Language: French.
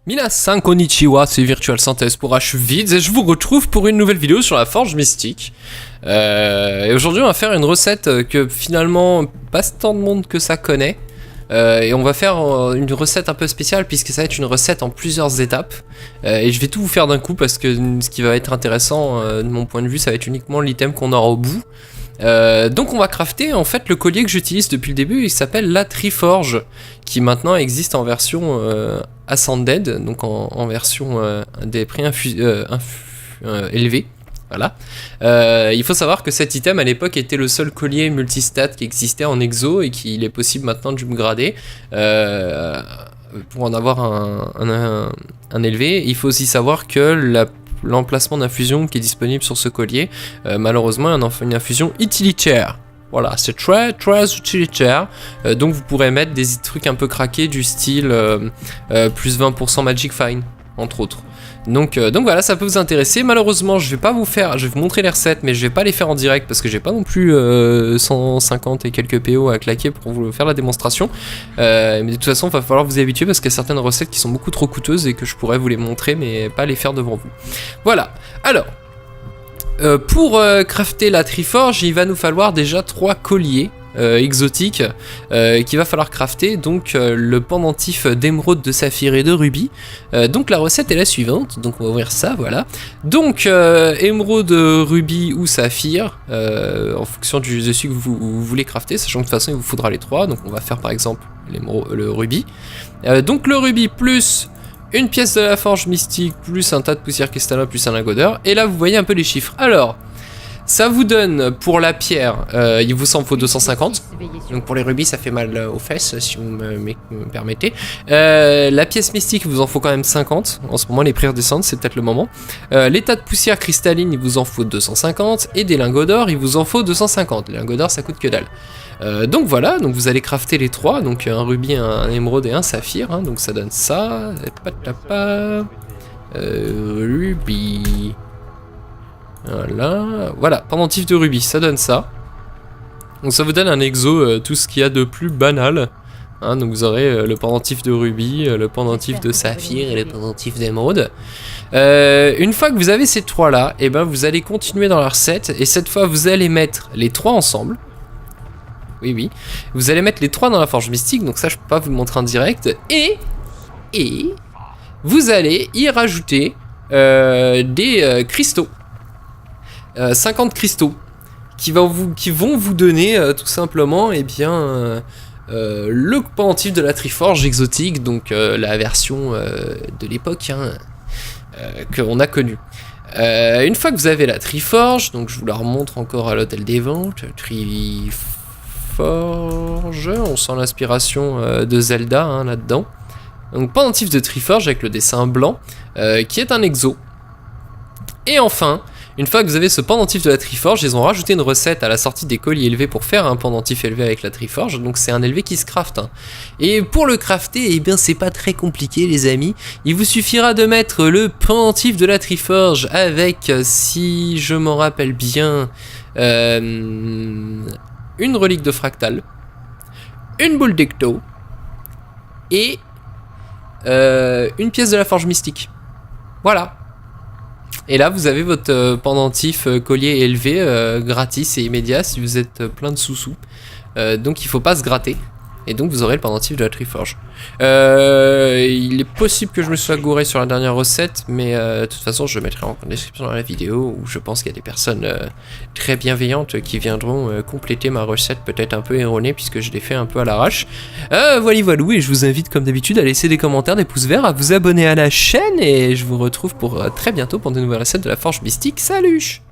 Minasan konnichiwa, c'est Virtual Synthèse pour H-Vids et je vous retrouve pour une nouvelle vidéo sur la forge mystique. Et aujourd'hui on va faire une recette que finalement pas tant de monde que ça connaît. Et on va faire une recette un peu spéciale puisque ça va être une recette en plusieurs étapes. Et je vais tout vous faire d'un coup parce que ce qui va être intéressant de mon point de vue, ça va être uniquement l'item qu'on aura au bout. Donc on va crafter en fait le collier que j'utilise depuis le début, il s'appelle la Triforge, qui maintenant existe en version Ascended, donc en version des prix élevés. Voilà. Il faut savoir que cet item à l'époque était le seul collier multistat qui existait en exo et qu'il est possible maintenant de upgrader pour en avoir un élevé. Il faut aussi savoir que l'emplacement d'infusion qui est disponible sur ce collier, malheureusement une infusion utilitaire. Voilà, c'est très utilitaire, donc vous pourrez mettre des trucs un peu craqués du style plus 20% Magic Fine, entre autres. Donc voilà, ça peut vous intéresser. Malheureusement, je vais vous montrer les recettes, mais je vais pas les faire en direct parce que j'ai pas non plus 150 et quelques PO à claquer pour vous faire la démonstration. Mais de toute façon, il va falloir vous y habituer parce qu'il y a certaines recettes qui sont beaucoup trop coûteuses et que je pourrais vous les montrer, mais pas les faire devant vous. Voilà. Alors, pour crafter la Triforge, il va nous falloir déjà 3 colliers exotiques qu'il va falloir crafter, donc le pendentif d'émeraude, de saphir et de rubis. Donc la recette est la suivante, donc on va ouvrir ça, voilà. Donc émeraude, rubis ou saphir, en fonction de celui que vous voulez crafter, sachant que de toute façon il vous faudra les 3, donc on va faire par exemple le rubis. Donc le rubis plus une pièce de la forge mystique, plus un tas de poussière cristallin, plus un lingot d'or, et là vous voyez un peu les chiffres. Alors, ça vous donne pour la pierre, il vous en faut 250, donc pour les rubis ça fait mal aux fesses si vous me permettez. La pièce mystique il vous en faut quand même 50, en ce moment les prix redescendent, c'est peut-être le moment. Les tas de poussière cristalline il vous en faut 250, et des lingots d'or il vous en faut 250, les lingots d'or ça coûte que dalle. Donc voilà, donc vous allez crafter les 3, donc un rubis, un émeraude et un saphir, hein, donc ça donne ça, rubis... Voilà, pendentif de rubis, ça donne ça. Donc ça vous donne un exo, tout ce qu'il y a de plus banal. Hein, donc vous aurez le pendentif de rubis, le pendentif de saphir et le pendentif d'émeraude. Une fois que vous avez ces 3 là, et ben vous allez continuer dans la recette. Et cette fois vous allez mettre les 3 ensemble. Oui. Vous allez mettre les 3 dans la forge mystique, donc ça je peux pas vous le montrer en direct. Et vous allez y rajouter des cristaux. 50 cristaux qui vont vous donner tout simplement le pendentif de la Triforge exotique, donc la version de l'époque qu'on a connue. Une fois que vous avez la Triforge, donc je vous la remontre encore à l'hôtel des ventes, Triforge, on sent l'inspiration de Zelda là-dedans. Donc pendentif de Triforge avec le dessin blanc qui est un exo. Et enfin, une fois que vous avez ce pendentif de la Triforge, ils ont rajouté une recette à la sortie des colliers élevés pour faire un pendentif élevé avec la Triforge, donc c'est un élevé qui se crafte. Et pour le crafter, eh bien c'est pas très compliqué les amis, il vous suffira de mettre le pendentif de la Triforge avec, si je m'en rappelle bien, une relique de fractal, une boule d'ecto et une pièce de la forge mystique. Voilà. Et là vous avez votre pendentif collier élevé gratis et immédiat si vous êtes plein de sous-sous. Donc il faut pas se gratter. Et donc vous aurez le pendentif de la Triforge. Il est possible que je me sois gouré sur la dernière recette, mais de toute façon je mettrai en description dans la vidéo où je pense qu'il y a des personnes très bienveillantes qui viendront compléter ma recette peut-être un peu erronée puisque je l'ai fait un peu à l'arrache. Voilà, et je vous invite comme d'habitude à laisser des commentaires, des pouces verts, à vous abonner à la chaîne et je vous retrouve pour très bientôt pour de nouvelles recettes de la forge mystique. Salut!